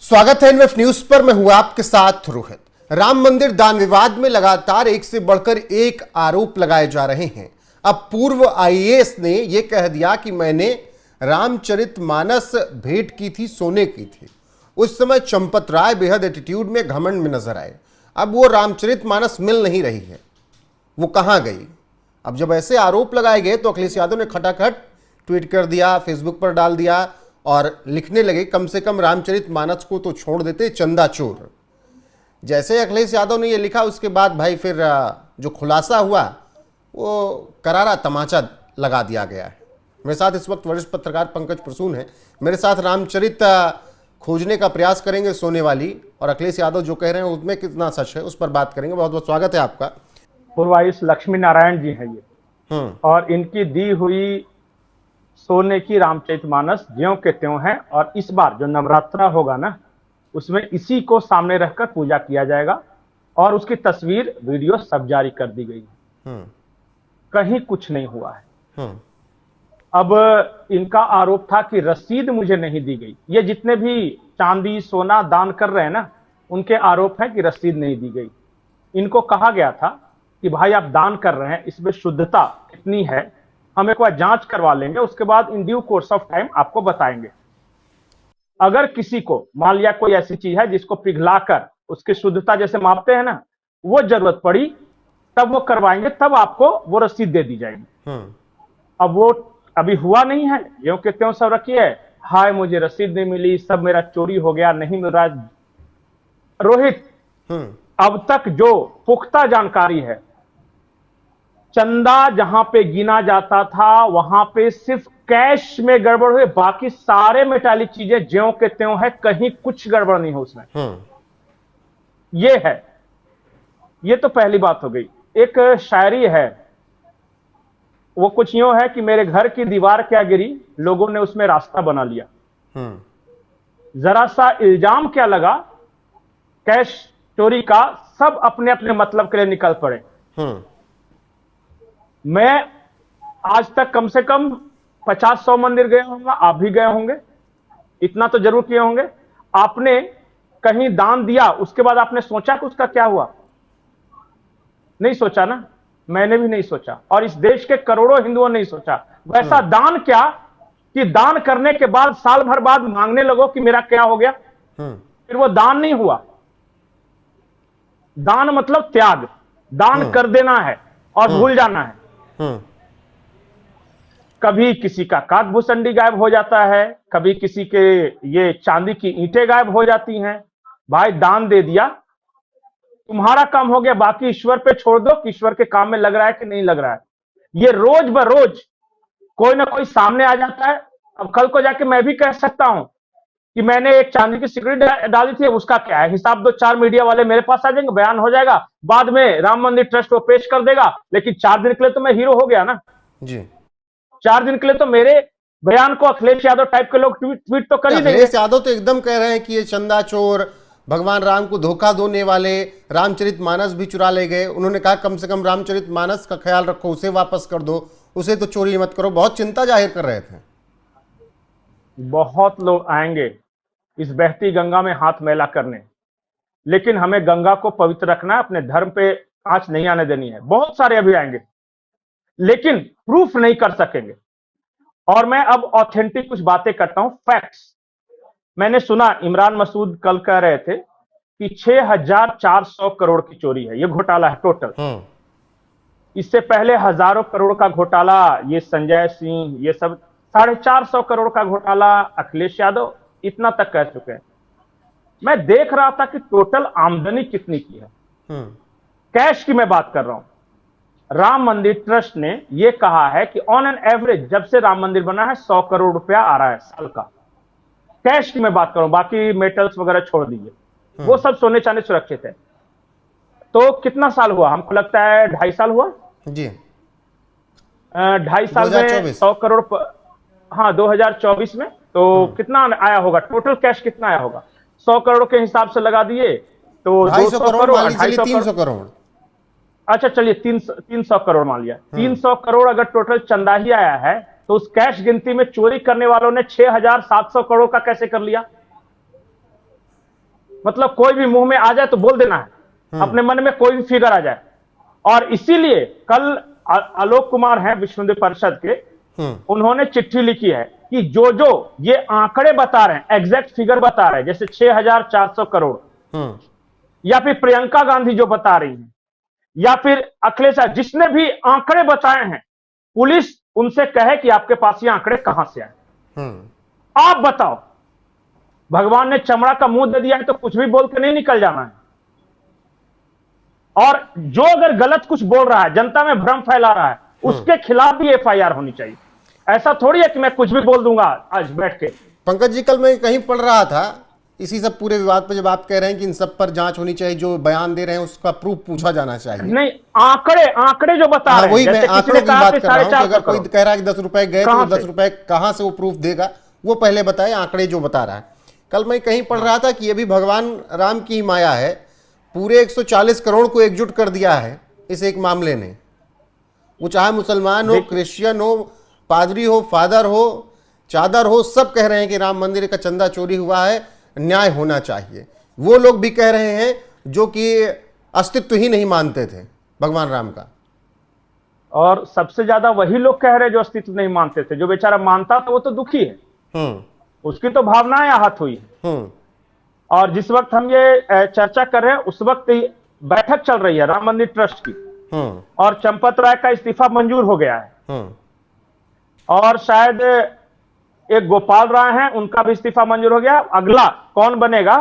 स्वागत है NF news पर। मैं हूं आपके साथ रोहित। राम मंदिर दान विवाद में लगातार एक से बढ़कर एक आरोप लगाए जा रहे हैं। अब पूर्व आईएएस ने यह कह दिया कि मैंने रामचरितमानस भेंट की थी, सोने की थी। उस समय चंपत राय बेहद एटीट्यूड में, घमंड में नजर आए। अब वो रामचरितमानस मिल नहीं रही है, वो कहां गई? अब जब ऐसे आरोप लगाए गए तो अखिलेश यादव ने खटाखट ट्वीट कर दिया, फेसबुक पर डाल दिया और लिखने लगे कम से कम रामचरितमानस को तो छोड़ देते, चंदा चोर। जैसे अखिलेश यादव ने यह लिखा, उसके बाद भाई फिर जो खुलासा हुआ वो करारा तमाचा लगा दिया गया है। मेरे साथ इस वक्त वरिष्ठ पत्रकार पंकज प्रसून है। मेरे साथ रामचरित खोजने का प्रयास करेंगे सोने वाली, और अखिलेश यादव जो कह रहे हैं उसमें कितना सच है उस पर बात करेंगे। बहुत बहुत स्वागत है आपका। पूर्व आयुष लक्ष्मी नारायण जी हैं ये, और इनकी दी हुई सोने की रामचरितमानस ज्यों के त्यों है। और इस बार जो नवरात्रा होगा ना, उसमें इसी को सामने रखकर पूजा किया जाएगा और उसकी तस्वीर वीडियो सब जारी कर दी गई है। कहीं कुछ नहीं हुआ है। अब इनका आरोप था कि रसीद मुझे नहीं दी गई। ये जितने भी चांदी सोना दान कर रहे हैं ना, उनके आरोप है कि रसीद नहीं दी गई। इनको कहा गया था कि भाई आप दान कर रहे हैं, इसमें शुद्धता कितनी है, हम एक बार जांच करवा लेंगे, उसके बाद in due course of time आपको बताएंगे। अगर किसी को मान लिया कोई ऐसी चीज है जिसको पिघलाकर उसकी शुद्धता जैसे मापते हैं ना, वो जरूरत पड़ी तब वो करवाएंगे, तब आपको वो रसीद दे दी जाएगी। अब वो अभी हुआ नहीं है, ज्यों के त्यों सब रखी है। हाय मुझे रसीद नहीं मिली, सब मेरा चोरी हो गया, नहीं मिल रहा। रोहित, अब तक जो पुख्ता जानकारी है, चंदा जहां पे गिना जाता था वहां पे सिर्फ कैश में गड़बड़ हुई, बाकी सारे मेटालिक चीजें ज्यों के त्यों है, कहीं कुछ गड़बड़ नहीं हो उसमें। ये है, ये तो पहली बात हो गई। एक शायरी है, वो कुछ यूं है कि मेरे घर की दीवार क्या गिरी, लोगों ने उसमें रास्ता बना लिया। जरा सा इल्जाम क्या लगा, कैश चोरी का, सब अपने अपने मतलब के लिए निकल पड़े। मैं आज तक कम से कम 50-100 मंदिर गए होंगे, आप भी गए होंगे, इतना तो जरूर किए होंगे। आपने कहीं दान दिया, उसके बाद आपने सोचा कि उसका क्या हुआ? नहीं सोचा ना, मैंने भी नहीं सोचा, और इस देश के करोड़ों हिंदुओं ने नहीं सोचा। वैसा दान क्या कि दान करने के बाद साल भर बाद मांगने लगो कि मेरा क्या हो गया। फिर वो दान नहीं हुआ। दान मतलब त्याग, दान कर देना है और भूल जाना है। कभी किसी का काकभूसंडी गायब हो जाता है, कभी किसी के ये चांदी की ईंटें गायब हो जाती हैं। भाई दान दे दिया, तुम्हारा काम हो गया, बाकी ईश्वर पे छोड़ दो कि ईश्वर के काम में लग रहा है कि नहीं लग रहा है। ये रोज बरोज कोई ना कोई सामने आ जाता है। अब कल को जाके मैं भी कह सकता हूं कि मैंने एक चांदी की सिगरेट डाली थी, उसका क्या है हिसाब दो, 4 मीडिया वाले मेरे पास आ जाएंगे, बयान हो जाएगा, बाद में राम मंदिर ट्रस्ट को पेश कर देगा। लेकिन 4 दिन के लिए तो मैं हीरो हो गया ना जी। 4 दिन के लिए तो मेरे बयान को अखिलेश यादव टाइप के लोग ट्वीट तो कर ही देंगे। अखिलेश यादव तो एकदम कह रहे हैं कि ये चंदा चोर, भगवान राम को धोखा देने वाले, रामचरितमानस भी चुरा ले गए। उन्होंने कहा कम से कम रामचरितमानस का ख्याल रखो, उसे वापस कर दो, उसे तो चोरी मत करो। बहुत चिंता जाहिर कर रहे थे। बहुत लोग आएंगे इस बहती गंगा में हाथ मैला करने, लेकिन हमें गंगा को पवित्र रखना है, अपने धर्म पे आंच नहीं आने देनी है। बहुत सारे अभी आएंगे लेकिन प्रूफ नहीं कर सकेंगे। और मैं अब ऑथेंटिक कुछ बातें करता हूं, फैक्ट्स। मैंने सुना इमरान मसूद कल कह रहे थे कि 6400 करोड़ की चोरी है, ये घोटाला है टोटल। इससे पहले हजारों करोड़ का घोटाला, ये संजय सिंह, ये सब 450 करोड़ का घोटाला अखिलेश यादव इतना तक कह चुके हैं। मैं देख रहा था कि टोटल आमदनी कितनी की है। कैश की मैं बात कर रहा हूं। राम मंदिर ट्रस्ट ने यह कहा है कि ऑन एन एवरेज जब से राम मंदिर बना है 100 करोड़ रुपया आ रहा है साल का। कैश की मैं बात करूं, बाकी मेटल्स वगैरह छोड़ दीजिए, वो सब सोने चांदी सुरक्षित है। तो कितना साल हुआ? हमको लगता है 2.5 साल हुआ जी। 2.5 साल में 100 करोड़, हाँ 2024 में तो कितना आया होगा? टोटल कैश कितना आया होगा? 100 करोड़ के हिसाब से लगा दिए तो 200 करोड़, 300 करोड़। अच्छा चलिए 300 करोड़ मान लिया। 300 करोड़ अगर टोटल चंदा ही आया है तो उस कैश गिनती में चोरी करने वालों ने 6700 करोड़ का कैसे कर लिया? मतलब कोई भी मुंह में आ जाए तो बोल देना है, अपने मन में कोई भी फिगर आ जाए। और इसीलिए कल आलोक कुमार हैं विश्व हिंदू परिषद के, उन्होंने चिट्ठी लिखी है कि जो जो ये आंकड़े बता रहे हैं, एग्जैक्ट फिगर बता रहे हैं, जैसे 6,400 करोड़, या फिर प्रियंका गांधी जो बता रही हैं, या फिर अखिलेश, जिसने भी आंकड़े बताए हैं, पुलिस उनसे कहे कि आपके पास ये आंकड़े कहां से आए, आप बताओ। भगवान ने चमड़ा का मुंह दे दिया है तो कुछ भी बोल के नहीं निकल जाना है। और जो अगर गलत कुछ बोल रहा है, जनता में भ्रम फैला रहा है, उसके खिलाफ भी एफआईआर होनी चाहिए। ऐसा थोड़ी है कि मैं कुछ भी बोल दूंगा आज बैठ के। पंकज जी, कल मैं कहीं पढ़ रहा था इसी सब पूरे विवाद पर, जब आप कह रहे हैं कि इन सब पर जांच होनी चाहिए, जो बयान दे रहे हैं उसका प्रूफ पूछा जाना चाहिए। नहीं, आंकड़े जो बता रहे हैं, वही मैं आंकड़ों की बात कर रहा हूं कि अगर कोई कह रहा है कि 10 रुपए गए तो 10 रुपए कहां से वो प्रूफ देगा, वो पहले बताए, आंकड़े जो बता रहा है। कल मैं कहीं पढ़ रहा था कि ये भी भगवान राम की माया है, पूरे 140 करोड़ को एकजुट कर दिया है इस एक मामले ने। वो चाहे मुसलमान हो, क्रिश्चियन हो, पादरी हो, फादर हो, चादर हो, सब कह रहे हैं कि राम मंदिर का चंदा चोरी हुआ है, न्याय होना चाहिए। वो लोग भी कह रहे हैं जो कि अस्तित्व ही नहीं मानते थे भगवान राम का। और सबसे ज्यादा वही लोग कह रहे हैं जो अस्तित्व नहीं मानते थे। जो बेचारा मानता था वो तो दुखी है, उसकी तो भावनाएं आहत हुई है। और जिस वक्त हम ये चर्चा कर रहे हैं उस वक्त बैठक चल रही है राम मंदिर ट्रस्ट की, और चंपत राय का इस्तीफा मंजूर हो गया है, और शायद एक गोपाल राय हैं, उनका भी इस्तीफा मंजूर हो गया। अगला कौन बनेगा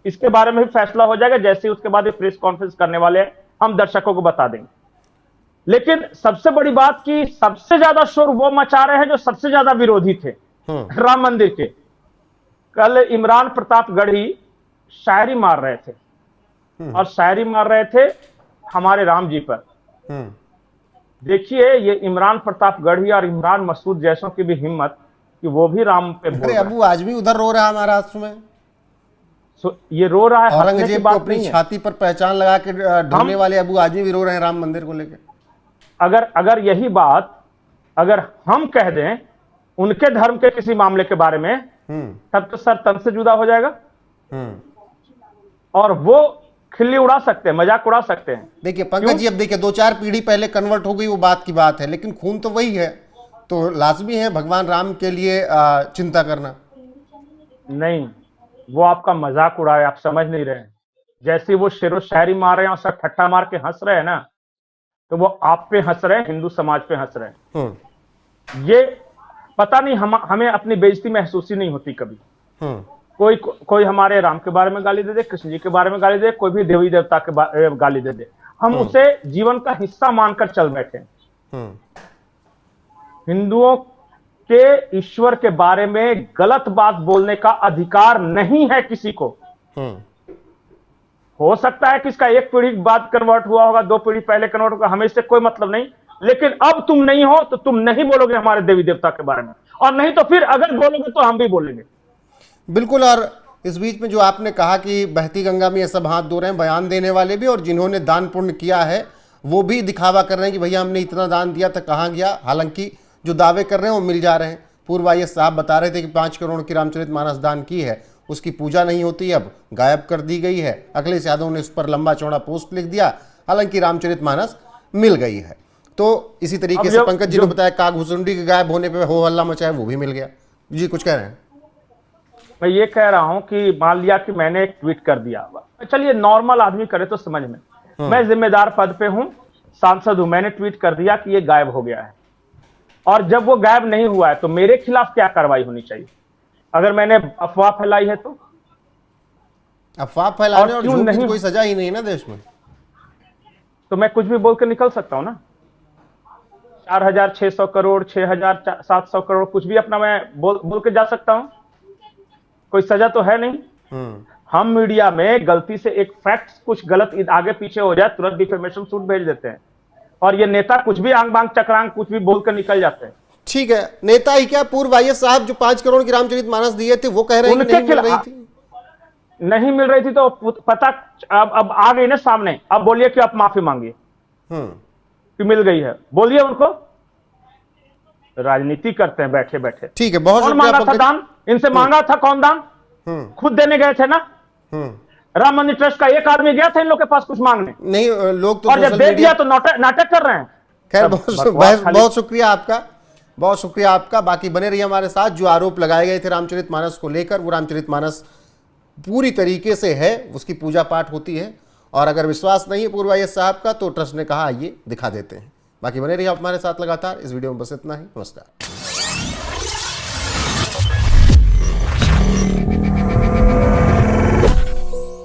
इसके बारे में भी फैसला हो जाएगा, जैसे उसके बाद प्रेस कॉन्फ्रेंस करने वाले हैं, हम दर्शकों को बता देंगे। लेकिन सबसे बड़ी बात कि सबसे ज्यादा शोर वो मचा रहे हैं जो सबसे ज्यादा विरोधी थे राम मंदिर के। कल इमरान प्रतापगढ़ी शायरी मार रहे थे, और शायरी मार रहे थे हमारे राम जी पर। देखिए, ये इमरान प्रतापगढ़ी और इमरान मसूद जैसों की भी हिम्मत कि वो भी राम पे बोल रहे हैं। अबू आजमी उधर रो रहा है महाराष्ट्र में, ये रो रहा है, औरंगजेब को अपनी छाती पर पहचान लगा के ढोने वाले अबू आजमी भी रो रहे हैं राम मंदिर को लेकर। अगर यही बात अगर हम कह दें उनके धर्म के किसी मामले के बारे में, तब तो सर तन से जुदा हो जाएगा, और वो खिल्ली उड़ा सकते हैं, मजाक उड़ा सकते हैं। देखिए पंकज जी, अब देखिए 2-4 पीढ़ी पहले कन्वर्ट हो गई, वो बात की बात है, लेकिन खून तो वही है, तो लाजमी है भगवान राम के लिए चिंता करना। नहीं, वो आपका मजाक उड़ा है, आप समझ नहीं रहे हैं। जैसे वो शेरो शायरी मार रहे हैं और सब ठट्ठा मार के हंस रहे हैं ना, तो वो आप पे हंस रहे हैं, हिंदू समाज पे हंस रहे हैं। ये पता नहीं हमें अपनी बेइज्जती महसूस ही नहीं होती कभी। कोई हमारे राम के बारे में गाली दे दे, कृष्ण जी के बारे में गाली दे, कोई भी देवी देवता के गाली दे दे, हम उसे जीवन का हिस्सा मानकर चल बैठे। हिंदुओं के ईश्वर के बारे में गलत बात बोलने का अधिकार नहीं है किसी को। हो सकता है कि इसका एक पीढ़ी बाद कन्वर्ट हुआ होगा, 2 पीढ़ी पहले कन्वर्ट होगा, हमें इससे कोई मतलब नहीं, लेकिन अब तुम नहीं हो तो तुम नहीं बोलोगे हमारे देवी देवता के बारे में, और नहीं तो फिर अगर बोलोगे तो हम भी बोलेंगे। बिल्कुल। और इस बीच में जो आपने कहा कि बहती गंगा में ये सब हाथ धो रहे हैं, बयान देने वाले भी और जिन्होंने दान पुण्य किया है वो भी दिखावा कर रहे हैं कि भैया हमने इतना दान दिया था, कहाँ गया। हालांकि जो दावे कर रहे हैं वो मिल जा रहे हैं। पूर्व आईएएस साहब बता रहे थे कि 5 करोड़ की रामचरितमानस दान की है, उसकी पूजा नहीं होती, अब गायब कर दी गई है। अखिलेश यादव ने उस पर लंबा चौड़ा पोस्ट लिख दिया, हालांकि रामचरितमानस मिल गई है। तो इसी तरीके से पंकज जी ने बताया कागभुसुंडी के गायब होने पर हो हल्ला मचा है, वो भी मिल गया। जी कुछ कह रहे हैं? मैं ये कह रहा हूं कि मान लिया कि मैंने एक ट्वीट कर दिया, चलिए नॉर्मल आदमी करे तो समझ में, मैं जिम्मेदार पद पे हूं, सांसद हूं, मैंने ट्वीट कर दिया कि ये गायब हो गया है, और जब वो गायब नहीं हुआ है तो मेरे खिलाफ क्या कार्रवाई होनी चाहिए? अगर मैंने अफवाह फैलाई है तो अफवाह फैलाने और झूठ की कोई सजा ही नहीं ना देश में, तो मैं कुछ भी बोल के निकल सकता हूं ना। 4,600 करोड़, 6,700 करोड़, कुछ भी अपना मैं बोल के जा सकता हूं, कोई सजा तो है नहीं। हम मीडिया में गलती से एक फैक्ट कुछ गलत आगे पीछे हो जाए तुरंत डिफेमेशन सूट भेज देते हैं, और ये नेता कुछ भी आंग बांग चक्रांग कुछ भी बोल कर निकल जाते हैं। ठीक है, नेता ही क्या, पूर्व आईएएस साहब जो 5 करोड़ की रामचरितमानस दिए थे वो कह रहे हैं कि नहीं मिल रही थी। नहीं मिल रही थी तो पता अब आ गई ना सामने, अब बोलिए कि आप माफी मांगिए कि मिल गई है, बोलिए उनको। राजनीति करते हैं बैठे बैठे। ठीक है, बहुत कौन मांगा था दान? इनसे मांगा था कौन दान? खुद देने गए थे ना। राम मंदिर ट्रस्ट का एक आदमी गया था इन लोग के पास कुछ मांगने, नहीं, लोग तो और जब सोशल दे मीडिया, दिया तो नाटक कर रहे हैं। खैर सब बकवास खाली। बहुत शुक्रिया आपका, बहुत शुक्रिया आपका। बाकी बने रहिए हमारे साथ। जो आरोप लगाए गए थे रामचरितमानस को लेकर, वो रामचरितमानस पूरी तरीके से है, उसकी पूजा पाठ होती है, और अगर विश्वास नहीं है पूर्व आईएएस साहब का तो ट्रस्ट ने कहा आइए दिखा देते हैं। बाकी बने रहिए आप हमारे साथ लगातार। इस वीडियो में बस इतना ही। नमस्कार।